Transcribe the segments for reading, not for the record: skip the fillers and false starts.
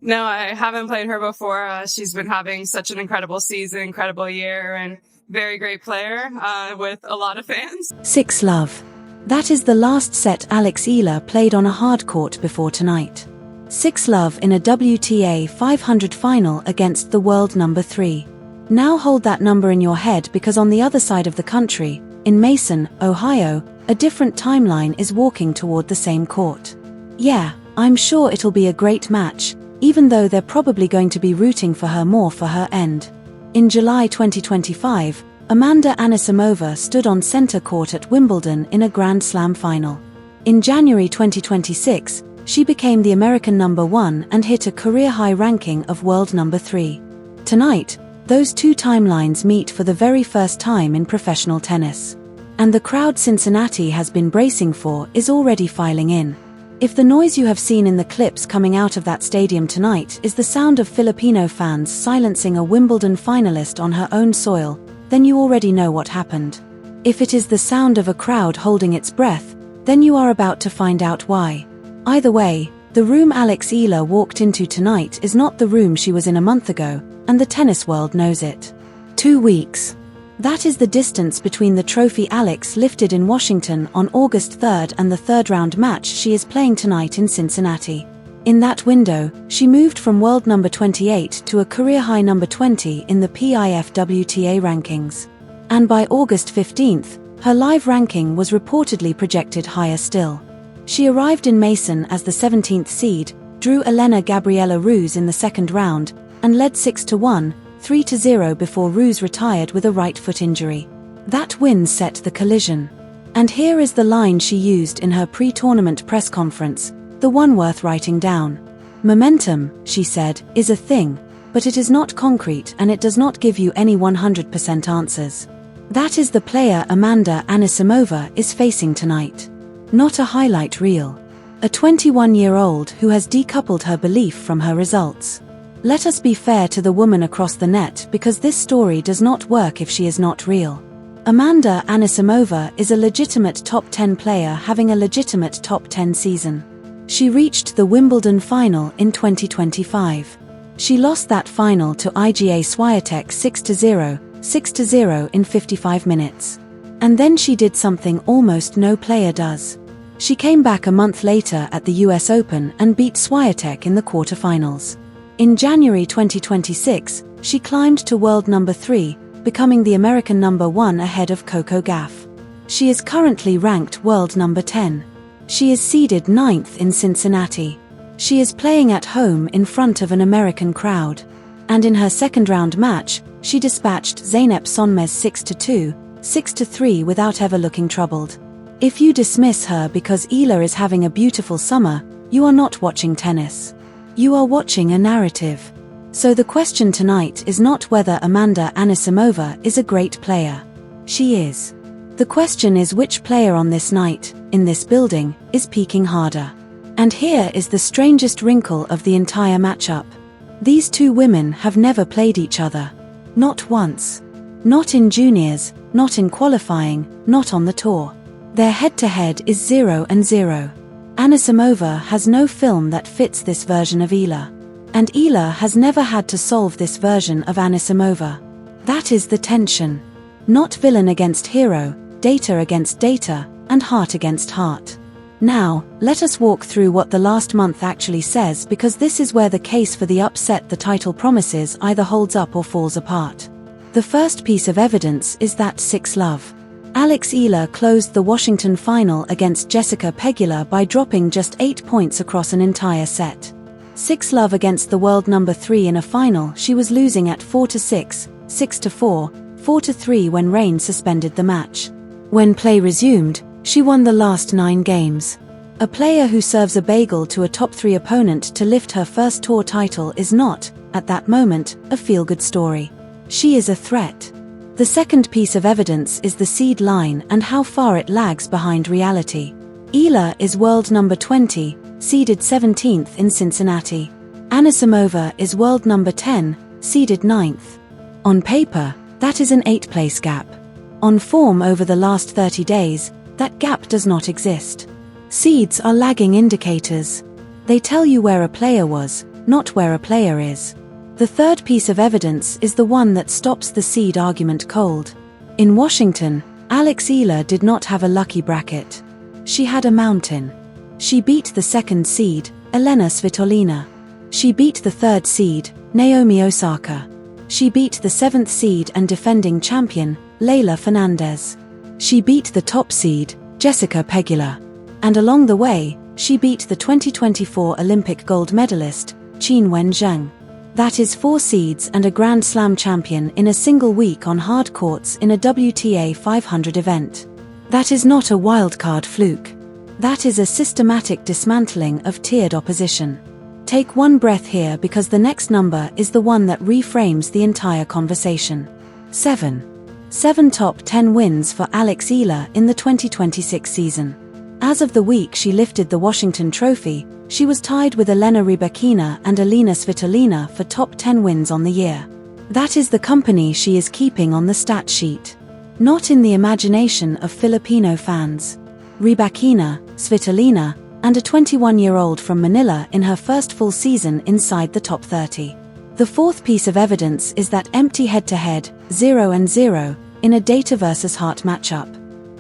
No, I haven't played her before. She's been having such an incredible season, incredible year, and very great player with a lot of fans. 6-love. That is the last set Alex Eala played on a hard court before tonight. 6-love in a WTA 500 final against the world number 3. Now hold that number in your head, because on the other side of the country, in Mason, Ohio, a different timeline is walking toward the same court. Yeah, I'm sure it'll be a great match, even though they're probably going to be rooting for her more for her end. In July 2025, Amanda Anisimova stood on center court at Wimbledon in a Grand Slam final. In January 2026, she became the American number 1 and hit a career-high ranking of world number 3. Tonight, those two timelines meet for the very first time in professional tennis. And the crowd Cincinnati has been bracing for is already filing in. If the noise you have seen in the clips coming out of that stadium tonight is the sound of Filipino fans silencing a Wimbledon finalist on her own soil, then you already know what happened. If it is the sound of a crowd holding its breath, then you are about to find out why. Either way, the room Alex Eala walked into tonight is not the room she was in a month ago, and the tennis world knows it. 2 weeks. That is the distance between the trophy Alex lifted in Washington on August 3rd and the third-round match she is playing tonight in Cincinnati. In that window, she moved from world number 28 to a career-high number 20 in the PIF WTA rankings. And by August 15th, her live ranking was reportedly projected higher still. She arrived in Mason as the 17th seed, drew Elena Gabriela Ruse in the second round, and led 6-1, 3-0 before Ruse retired with a right foot injury. That win set the collision. And here is the line she used in her pre-tournament press conference, the one worth writing down. "Momentum," she said, "is a thing, but it is not concrete and it does not give you any 100% answers." That is the player Amanda Anisimova is facing tonight. Not a highlight reel. A 21-year-old who has decoupled her belief from her results. Let us be fair to the woman across the net, because this story does not work if she is not real. Amanda Anisimova is a legitimate top 10 player having a legitimate top 10 season. She reached the Wimbledon final in 2025. She lost that final to Iga Swiatek 6-0, 6-0 in 55 minutes. And then she did something almost no player does. She came back a month later at the US Open and beat Swiatek in the quarterfinals. In January 2026, she climbed to world number 3, becoming the American number 1 ahead of Coco Gauff. She is currently ranked world number 10. She is seeded 9th in Cincinnati. She is playing at home in front of an American crowd. And in her second-round match, she dispatched Zeynep Sonmez 6-2, 6-3 without ever looking troubled. If you dismiss her because Eala is having a beautiful summer, you are not watching tennis. You are watching a narrative. So the question tonight is not whether Amanda Anisimova is a great player. She is. The question is which player on this night, in this building, is peaking harder. And here is the strangest wrinkle of the entire matchup. These two women have never played each other. Not once. Not in juniors, not in qualifying, not on the tour. Their head-to-head is 0-0. Anisimova has no film that fits this version of Eala. And Eala has never had to solve this version of Anisimova. That is the tension. Not villain against hero, data against data, and heart against heart. Now, let us walk through what the last month actually says, because this is where the case for the upset the title promises either holds up or falls apart. The first piece of evidence is that 6-love. Alex Eala closed the Washington final against Jessica Pegula by dropping just 8 points across an entire set. 6-love against the world number 3 in a final she was losing at 4-6, 6-4, 4-3 when rain suspended the match. When play resumed, she won the last 9 games. A player who serves a bagel to a top 3 opponent to lift her first tour title is not, at that moment, a feel-good story. She is a threat. The second piece of evidence is the seed line and how far it lags behind reality. Eala is world number 20, seeded 17th in Cincinnati. Anisimova is world number 10, seeded 9th. On paper, that is an 8-place gap. On form over the last 30 days, that gap does not exist. Seeds are lagging indicators. They tell you where a player was, not where a player is. The third piece of evidence is the one that stops the seed argument cold. In Washington, Alex Eala did not have a lucky bracket. She had a mountain. She beat the second seed, Elena Svitolina. She beat the third seed, Naomi Osaka. She beat the seventh seed and defending champion, Leylah Fernandez. She beat the top seed, Jessica Pegula. And along the way, she beat the 2024 Olympic gold medalist, Qinwen Zheng. That is 4 seeds and a Grand Slam champion in a single week on hard courts in a WTA 500 event. That is not a wildcard fluke. That is a systematic dismantling of tiered opposition. Take one breath here because the next number is the one that reframes the entire conversation. 7. 7 top 10 wins for Alex Eala in the 2026 season. As of the week she lifted the Washington Trophy, she was tied with Elena Rybakina and Elena Svitolina for top 10 wins on the year. That is the company she is keeping on the stat sheet. Not in the imagination of Filipino fans. Rybakina, Svitolina, and a 21-year-old from Manila in her first full season inside the top 30. The fourth piece of evidence is that empty head-to-head, 0-0, in a data versus heart matchup.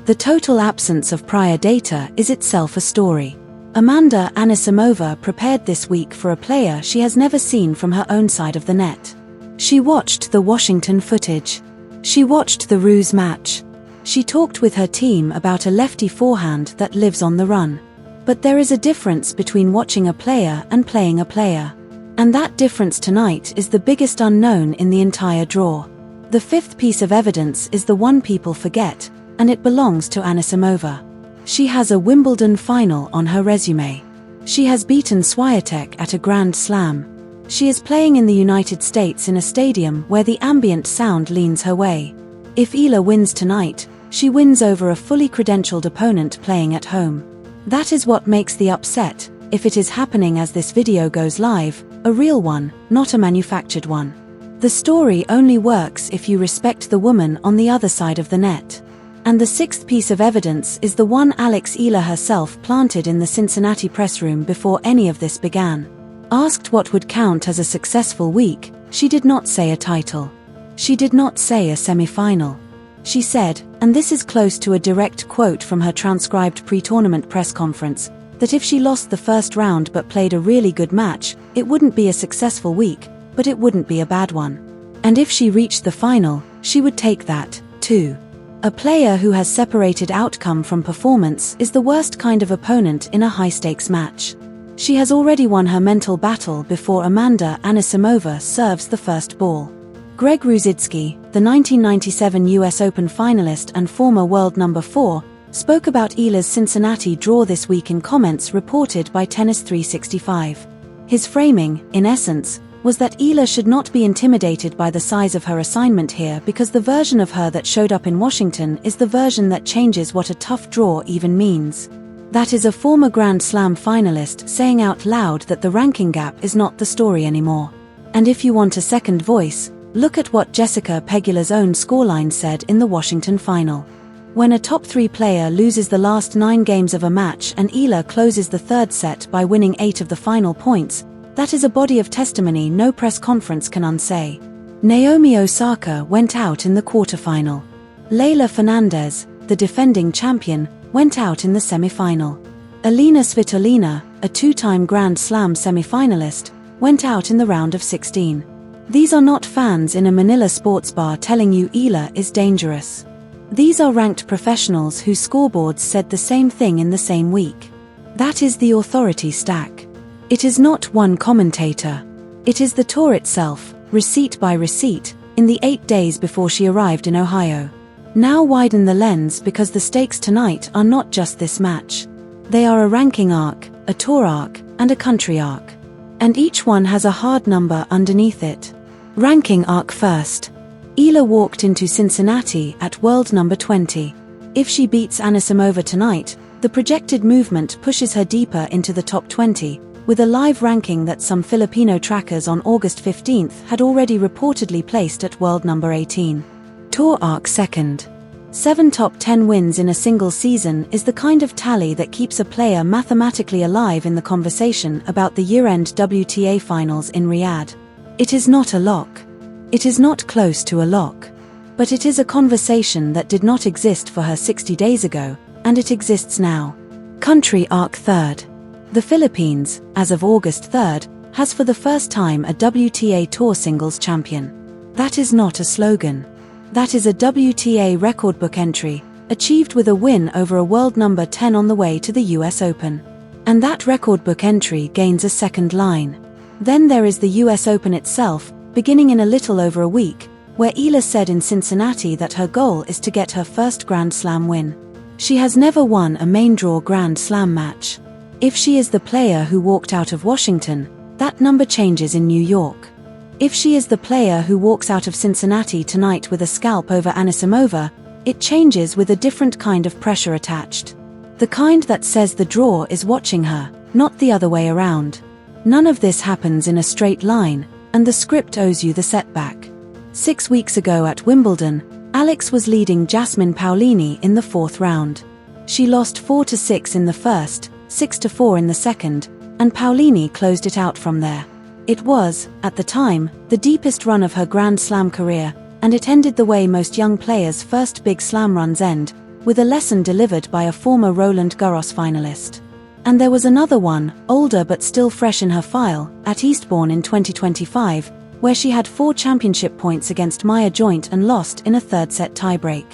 The total absence of prior data is itself a story. Amanda Anisimova prepared this week for a player she has never seen from her own side of the net. She watched the Washington footage. She watched the ruse match. She talked with her team about a lefty forehand that lives on the run. But there is a difference between watching a player and playing a player. And that difference tonight is the biggest unknown in the entire draw. The fifth piece of evidence is the one people forget, and it belongs to Anisimova. She has a Wimbledon final on her resume. She has beaten Swiatek at a Grand Slam. She is playing in the United States in a stadium where the ambient sound leans her way. If Eala wins tonight, she wins over a fully credentialed opponent playing at home. That is what makes the upset, if it is happening as this video goes live, a real one, not a manufactured one. The story only works if you respect the woman on the other side of the net. And the sixth piece of evidence is the one Alex Eala herself planted in the Cincinnati press room before any of this began. Asked what would count as a successful week, she did not say a title. She did not say a semi-final. She said, and this is close to a direct quote from her transcribed pre-tournament press conference, that if she lost the first round but played a really good match, it wouldn't be a successful week, but it wouldn't be a bad one. And if she reached the final, she would take that, too. A player who has separated outcome from performance is the worst kind of opponent in a high-stakes match. She has already won her mental battle before Amanda Anisimova serves the first ball. Greg Rusedski, the 1997 US Open finalist and former world number 4, spoke about Eala's Cincinnati draw this week in comments reported by Tennis 365. His framing, in essence, was that Eala should not be intimidated by the size of her assignment here because the version of her that showed up in Washington is the version that changes what a tough draw even means. That is a former Grand Slam finalist saying out loud that the ranking gap is not the story anymore. And if you want a second voice, look at what Jessica Pegula's own scoreline said in the Washington final. When a top 3 player loses the last 9 games of a match and Eala closes the third set by winning 8 of the final points, that is a body of testimony no press conference can unsay. Naomi Osaka went out in the quarterfinal. Leylah Fernandez, the defending champion, went out in the semi-final. Elena Svitolina, a 2-time Grand Slam semi-finalist, went out in the round of 16. These are not fans in a Manila sports bar telling you Eala is dangerous. These are ranked professionals whose scoreboards said the same thing in the same week. That is the authority stack. It is not one commentator. It is the tour itself, receipt by receipt, in the 8 days before she arrived in Ohio. Now widen the lens because the stakes tonight are not just this match. They are a ranking arc, a tour arc, and a country arc. And each one has a hard number underneath it. Ranking arc first. Eala walked into Cincinnati at world number 20. If she beats Anisimova tonight, the projected movement pushes her deeper into the top 20, with a live ranking that some Filipino trackers on August 15 had already reportedly placed at world number 18. Tour arc second. 7 top 10 wins in a single season is the kind of tally that keeps a player mathematically alive in the conversation about the year-end WTA finals in Riyadh. It is not a lock. It is not close to a lock. But it is a conversation that did not exist for her 60 days ago, and it exists now. Country arc third. The Philippines, as of August 3rd, has for the first time a WTA Tour singles champion. That is not a slogan. That is a WTA record book entry, achieved with a win over a world number 10 on the way to the US Open. And that record book entry gains a second line. Then there is the US Open itself, beginning in a little over a week, where Eala said in Cincinnati that her goal is to get her first Grand Slam win. She has never won a main draw Grand Slam match. If she is the player who walked out of Washington, that number changes in New York. If she is the player who walks out of Cincinnati tonight with a scalp over Anisimova, it changes with a different kind of pressure attached. The kind that says the draw is watching her, not the other way around. None of this happens in a straight line, and the script owes you the setback. 6 weeks ago at Wimbledon, Alex was leading Jasmine Paolini in the 4th round. She lost 4-6 in the first, 6-4 in the second, and Paolini closed it out from there. It was, at the time, the deepest run of her Grand Slam career, and it ended the way most young players' first big slam runs end, with a lesson delivered by a former Roland Garros finalist. And there was another one, older but still fresh in her file, at Eastbourne in 2025, where she had 4 championship points against Maya Joint and lost in a third-set tiebreak.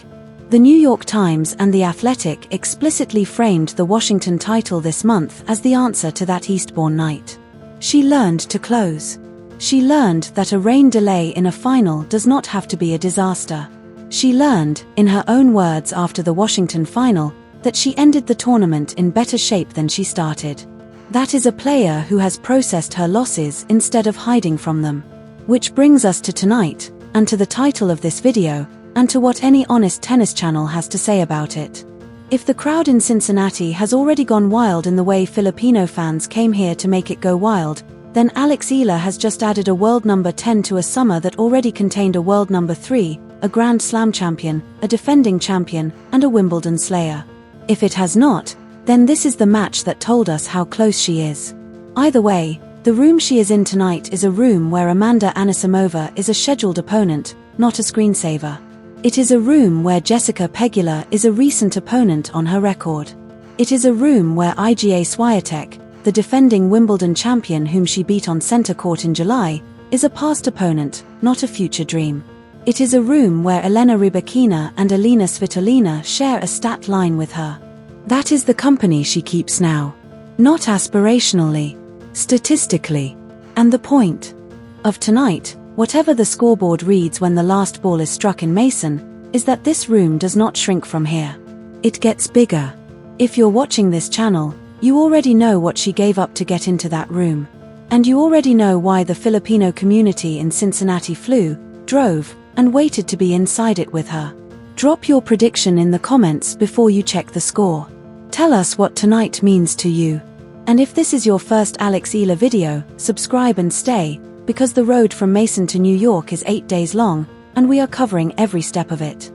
The New York Times and The Athletic explicitly framed the Washington title this month as the answer to that Eastbourne night. She learned to close. She learned that a rain delay in a final does not have to be a disaster. She learned, in her own words after the Washington final, that she ended the tournament in better shape than she started. That is a player who has processed her losses instead of hiding from them. Which brings us to tonight, and to the title of this video, and to what any honest tennis channel has to say about it. If the crowd in Cincinnati has already gone wild in the way Filipino fans came here to make it go wild, then Alex Eala has just added a world number 10 to a summer that already contained a world number 3, a Grand Slam champion, a defending champion, and a Wimbledon slayer. If it has not, then this is the match that told us how close she is. Either way, the room she is in tonight is a room where Amanda Anisimova is a scheduled opponent, not a screensaver. It is a room where Jessica Pegula is a recent opponent on her record. It is a room where Iga Swiatek, the defending Wimbledon champion whom she beat on centre court in July, is a past opponent, not a future dream. It is a room where Elena Rybakina and Alina Svitolina share a stat line with her. That is the company she keeps now. Not aspirationally, statistically. And the point of tonight, whatever the scoreboard reads when the last ball is struck in Mason, is that this room does not shrink from here. It gets bigger. If you're watching this channel, you already know what she gave up to get into that room. And you already know why the Filipino community in Cincinnati flew, drove, and waited to be inside it with her. Drop your prediction in the comments before you check the score. Tell us what tonight means to you. And if this is your first Alex Eala video, subscribe and stay, because the road from Mason to New York is 8 days long, and we are covering every step of it.